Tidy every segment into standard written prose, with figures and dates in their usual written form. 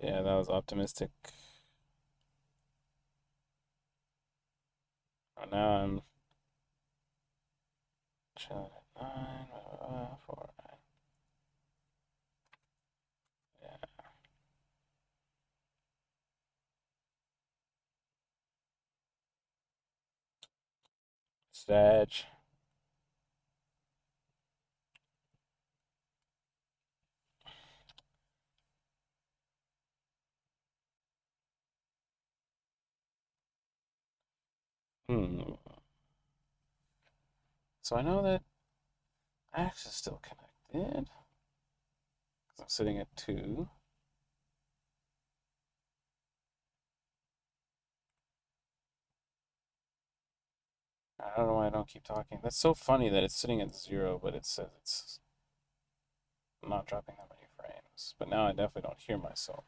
Yeah, that was optimistic. Now I'm chilling at 9, 4, 9. Yeah. Sag. Hmm. So I know that Axe is still connected. 'Cause I'm sitting at 2. I don't know why I don't keep talking. That's so funny that it's sitting at 0, but it says it's not dropping that many frames. But now I definitely don't hear myself.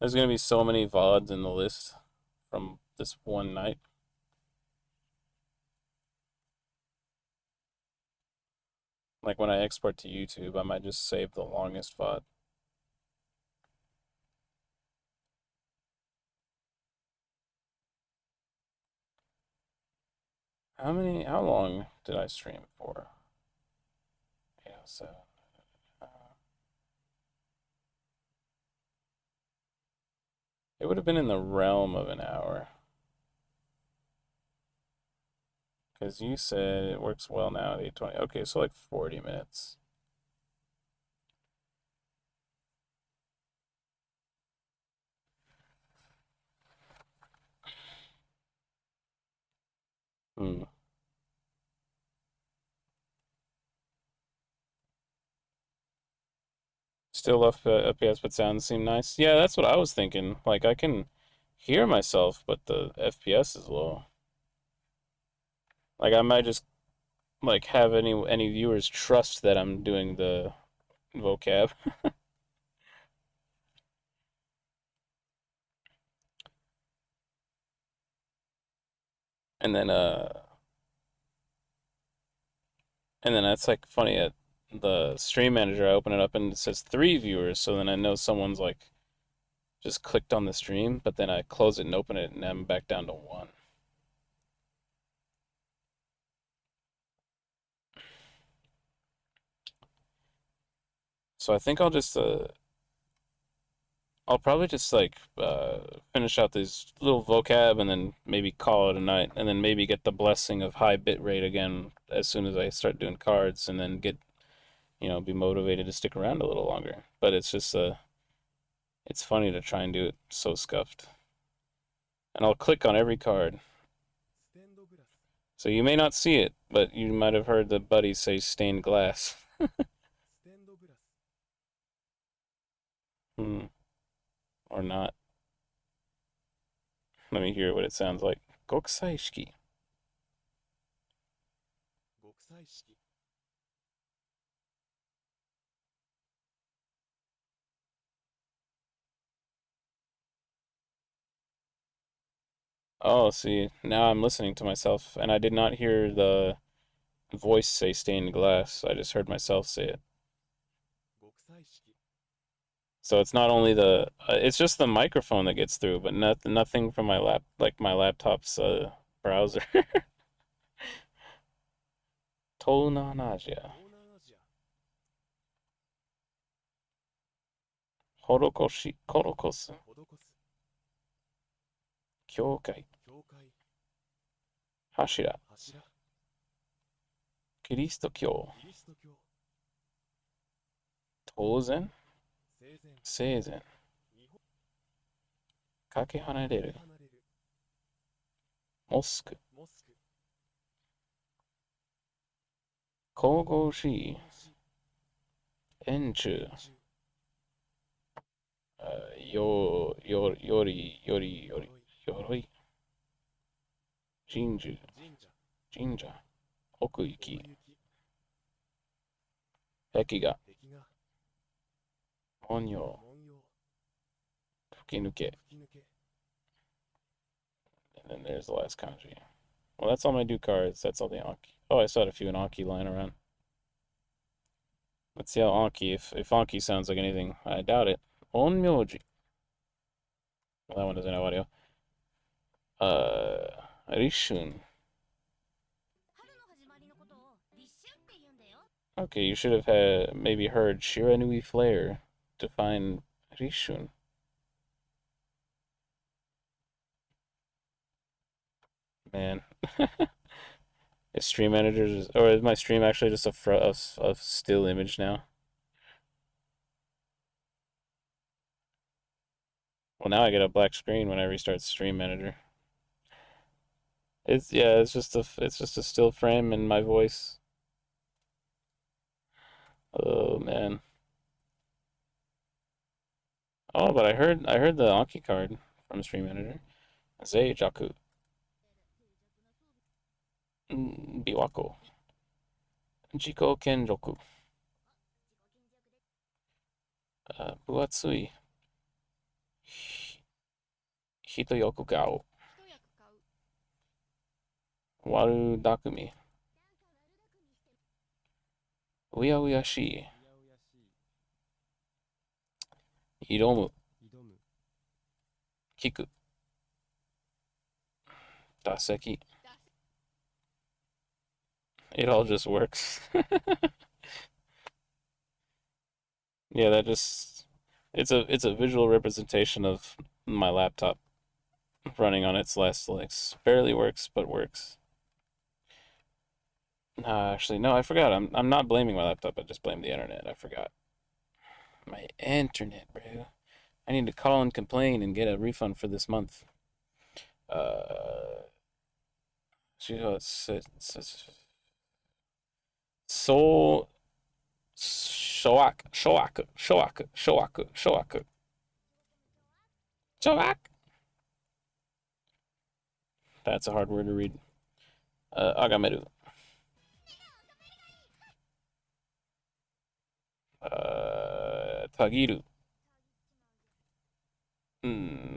There's gonna be so many VODs in the list from this one night. Like when I export to YouTube, I might just save the longest VOD. How long did I stream for? 807. Uh, it would have been in the realm of an hour. Because you said it works well now at 8:20. Okay, so like 40 minutes. Hmm. Still FPS, but sounds seem nice. Yeah, that's what I was thinking. Like I can hear myself, but the FPS is low. Like I might just like have any viewers trust that I'm doing the vocab, and then that's like funny at the stream manager. I open it up and it says 3 viewers, so then I know someone's like just clicked on the stream, but then I close it and open it, and I'm back down to 1. So I think I'll probably just like finish out these little vocab and then maybe call it a night, and then maybe get the blessing of high bit rate again as soon as I start doing cards, and then get be motivated to stick around a little longer. But it's just it's funny to try and do it so scuffed, and I'll click on every card. So you may not see it, but you might have heard the buddy say stained glass. Hmm. Or not. Let me hear what it sounds like. Gokusaishiki. Oh, see, now I'm listening to myself, and I did not hear the voice say stained glass. I just heard myself say it. So it's not only it's just the microphone that gets through, but nothing from my laptop's browser. Tolnanaja. Horokoshi, korokosu, kyokai, hashira, kiristokyō, touzen, seizen, kakehanareru, mosque, kogoshi, enchu, yoroi, jinju, Jinja. Okuyuki. 奥行き、壁画。壁画、文様。文様、吹き抜け. 吹き抜け。And then there's the last kanji. Well, that's all my do cards. That's all the Anki. Oh, I still had a few in Anki lying around. Let's see how Anki, if Anki sounds like anything. I doubt it. Onmyoji. Well, that one doesn't have audio. Rishun. Okay, you should have had maybe heard Shiranui Flare to find Rishun. Man, is Stream Manager or is my stream actually just a still image now? Well, now I get a black screen when I restart Stream Manager. It's yeah, it's just a still frame and my voice. Oh man. Oh, but I heard the Anki card from Stream Manager. Zeijaku. Biwako. Jiko Kenroku. Buatsui. Hitoyoku Gao. Waru Dakumi. Uyashi. うやうやしい、Iromu. 挑む、Kiku. Daseki. It all just works. Yeah, that just it's a visual representation of my laptop running on its last legs. Barely works, but works. Actually, no, I forgot. I'm not blaming my laptop. I just blame the internet. I forgot. My internet, bro. I need to call and complain and get a refund for this month. Uh, Soul Shoak. That's a hard word to read. Agameru. Tagiru.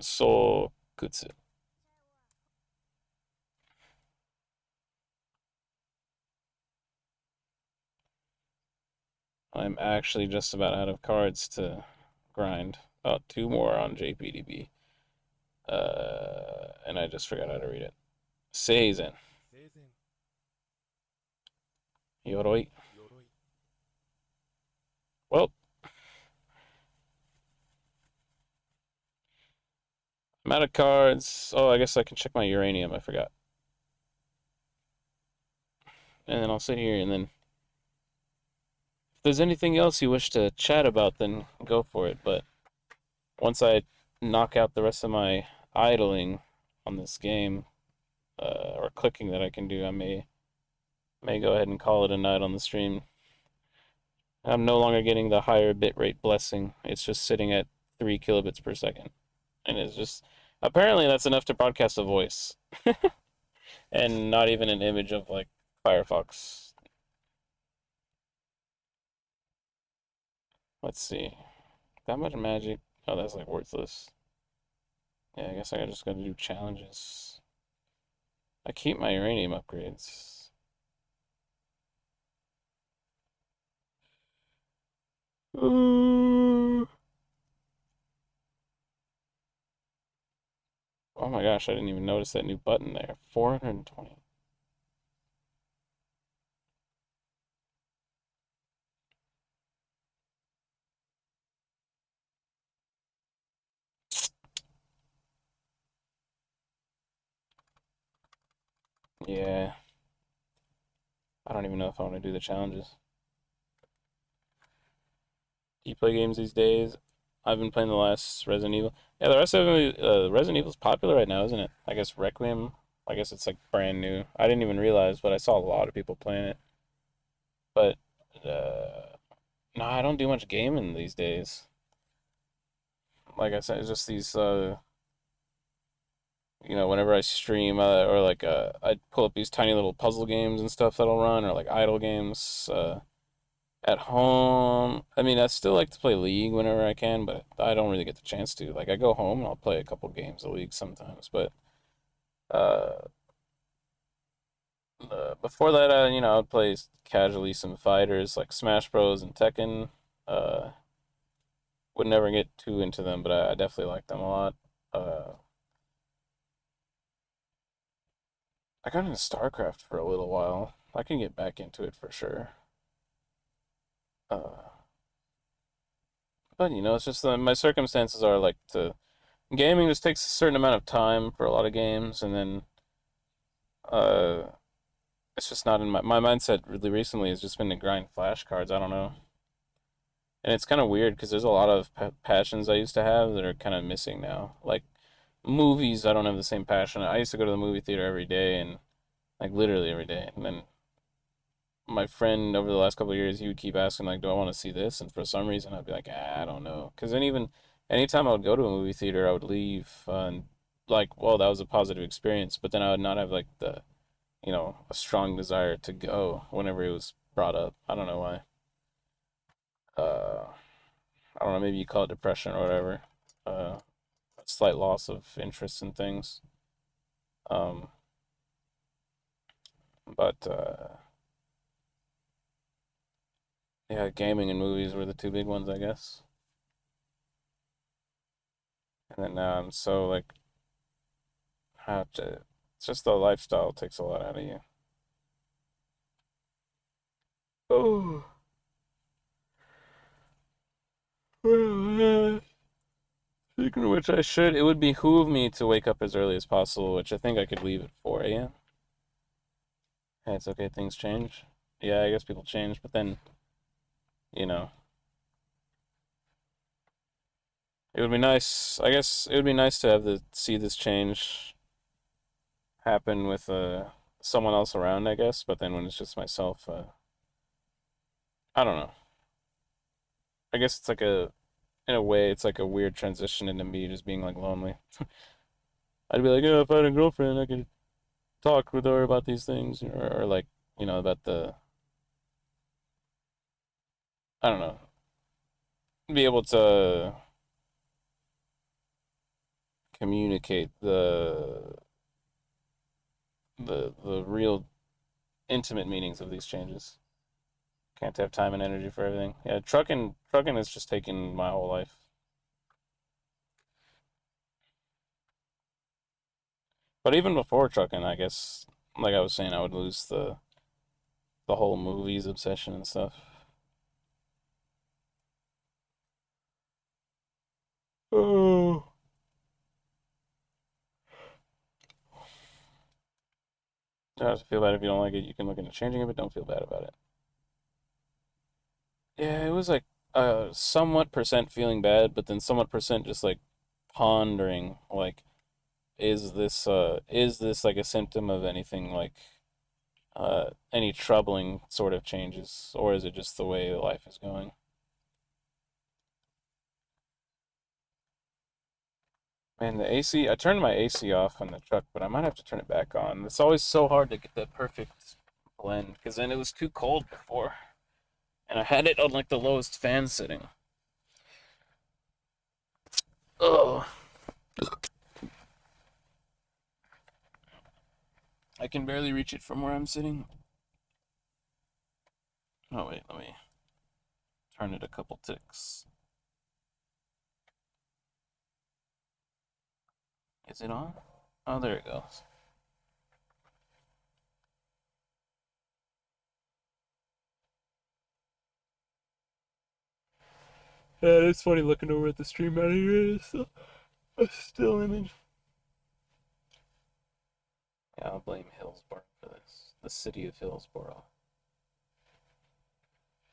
So kutsu. I'm actually just about out of cards to grind. Oh, two more on JPDB. And I just forgot how to read it. Seizen. 生前、Yoroi. 鎧、Well, I'm out of cards. Oh, I guess I can check my uranium. I forgot. And then I'll sit here and then if there's anything else you wish to chat about, then go for it. But once I knock out the rest of my idling on this game, or clicking that I can do, I may go ahead and call it a night on the stream. I'm no longer getting the higher bitrate blessing. It's just sitting at 3 kilobits per second. And it's just apparently that's enough to broadcast a voice. And not even an image of like Firefox. Let's see. That much magic. Oh, that's like worthless. Yeah, I guess I just gotta do challenges. I keep my uranium upgrades. Oh my gosh, I didn't even notice that new button there. 420. Yeah, I don't even know if I want to do the challenges. Do you play games these days? I've been playing the last Resident Evil. Yeah, the rest of Resident Evil's popular right now, isn't it? I guess Requiem. I guess it's like brand new. I didn't even realize, but I saw a lot of people playing it. But no, I don't do much gaming these days. Like I said, it's just these Whenever I stream, or like I pull up these tiny little puzzle games and stuff that'll run, or like idle games. At home, I mean, I still like to play League whenever I can, but I don't really get the chance to. Like, I go home and I'll play a couple games of League sometimes, but uh, before that, I'd play casually some fighters like Smash Bros. And Tekken. Uh, would never get too into them, but I definitely like them a lot. Uh, I got into StarCraft for a little while. I can get back into it for sure. Uh, but it's just my circumstances are like to gaming just takes a certain amount of time for a lot of games, and then uh, it's just not in my mindset. Really, recently has just been to grind flashcards. I don't know, and it's kind of weird because there's a lot of passions I used to have that are kind of missing now. Like movies, I don't have the same passion. I used to go to the movie theater every day, and like literally every day, and then my friend over the last couple of years, he would keep asking like, "Do I want to see this?" And for some reason, I'd be like, "I don't know." Because then even anytime I would go to a movie theater, I would leave and like, well, that was a positive experience. But then I would not have like a strong desire to go whenever it was brought up. I don't know why. Uh, I don't know. Maybe you call it depression or whatever. A slight loss of interest in things. Um, but yeah, gaming and movies were the two big ones, I guess. And then now I'm so like have to. It's just the lifestyle takes a lot out of you. Oh, well, speaking of which, I should. It would behoove me to wake up as early as possible, which I think I could leave at 4 a.m. Hey, it's okay. Things change. Yeah, I guess people change, but then you know, it would be nice. I guess it would be nice to have to see this change happen with someone else around. I guess, but then when it's just myself, I don't know. I guess it's like in a way, it's like a weird transition into me just being like lonely. I'd be like, yeah, if I had a girlfriend, I could talk with her about these things, or like, about I don't know, be able to communicate the real intimate meanings of these changes. Can't have time and energy for everything. Yeah, trucking is just taking my whole life. But even before trucking, I guess, like I was saying, I would lose the whole movies obsession and stuff. Oh. You don't have to feel bad if you don't like it. You can look into changing it, but don't feel bad about it. Yeah, it was like somewhat percent feeling bad, but then somewhat percent just like pondering like is this like a symptom of anything like any troubling sort of changes, or is it just the way life is going? Man, the AC, I turned my AC off on the truck, but I might have to turn it back on. It's always so hard to get that perfect blend because then it was too cold before, and I had it on like the lowest fan setting. Oh, I can barely reach it from where I'm sitting. Oh wait, let me turn it a couple ticks. Is it on? Oh, there it goes. Yeah, it's funny looking over at the stream out here. It's a still image. Yeah, I'll blame Hillsborough for this. The city of Hillsborough.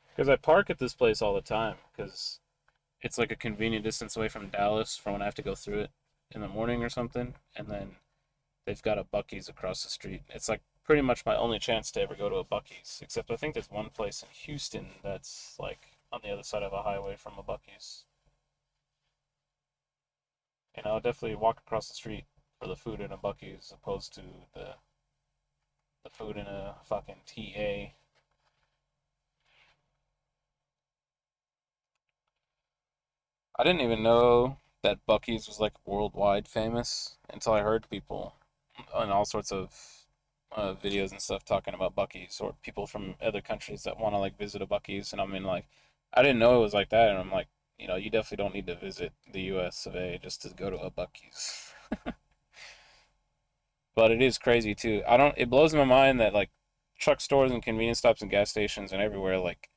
Because I park at this place all the time. Because it's like a convenient distance away from Dallas from when I have to go through it in the morning or something. And then they've got a Bucky's across the street. It's like pretty much my only chance to ever go to a Bucky's. Except I think there's one place in Houston that's like on the other side of a highway from a Bucky's. And I'll definitely walk across the street for the food in a Buc-ee's as opposed to the food in a fucking TA. I didn't even know that Buc-ee's was like worldwide famous until I heard people on all sorts of videos and stuff talking about Buc-ee's or people from other countries that want to like visit a Buc-ee's, and I mean like I didn't know it was like that, and I'm like, you definitely don't need to visit the U.S. of A. just to go to a Buc-ee's. But it is crazy too. I don't. It blows my mind that like truck stores and convenience stops and gas stations and everywhere like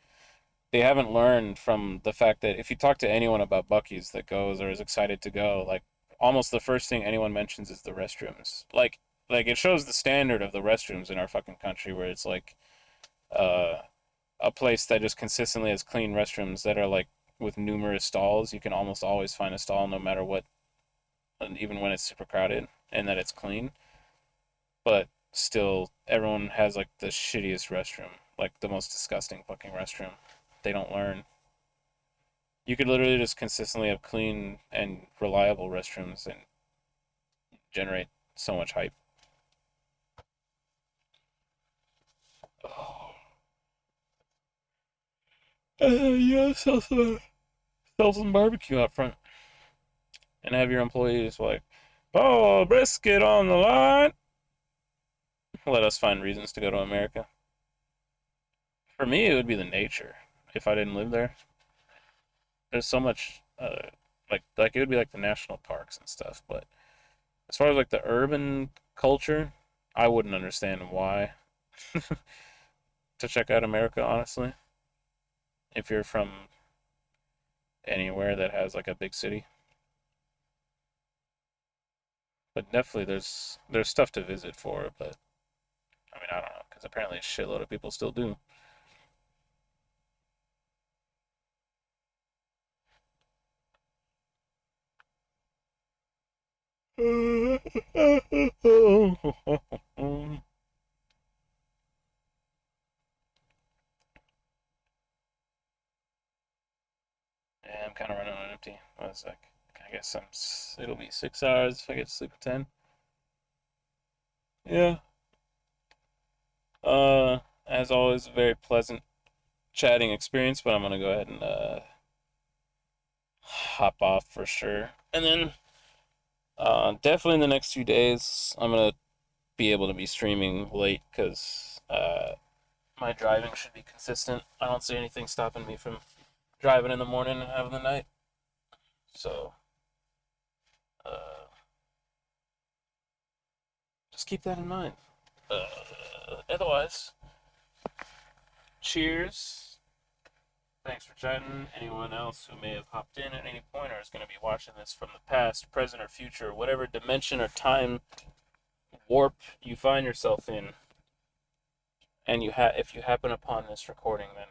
they haven't learned from the fact that if you talk to anyone about Buc-ee's that goes or is excited to go, like almost the first thing anyone mentions is the restrooms. Like it shows the standard of the restrooms in our fucking country where it's like uh a place that just consistently has clean restrooms that are like with numerous stalls. You can almost always find a stall no matter what, and even when it's super crowded, and that it's clean. But still, everyone has like the shittiest restroom, like the most disgusting fucking restroom. They don't learn. You could literally just consistently have clean and reliable restrooms and generate so much hype. Oh. Yeah, sell some barbecue out front and have your employees like, oh, brisket on the line. Let us find reasons to go to America. For me, it would be the nature if I didn't live there. There's so much, like it would be like the national parks and stuff. But as far as like the urban culture, I wouldn't understand why to check out America, honestly. If you're from anywhere that has like a big city, but definitely there's stuff to visit for. But I mean, I don't know because apparently a shitload of people still do. Yeah, I'm kind of running on empty. I was like, I guess it'll be 6 hours if I get to sleep at 10. Yeah. As always, a very pleasant chatting experience, but I'm gonna go ahead and hop off for sure. And then definitely in the next few days, I'm gonna be able to be streaming late because my driving should be consistent. I don't see anything stopping me from driving in the morning and having the night. So uh, just keep that in mind. Otherwise, cheers. Thanks for chatting. Anyone else who may have hopped in at any point or is going to be watching this from the past, present, or future, whatever dimension or time warp you find yourself in, and if you happen upon this recording, then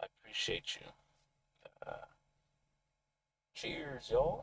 I appreciate you. Uh, cheers, y'all.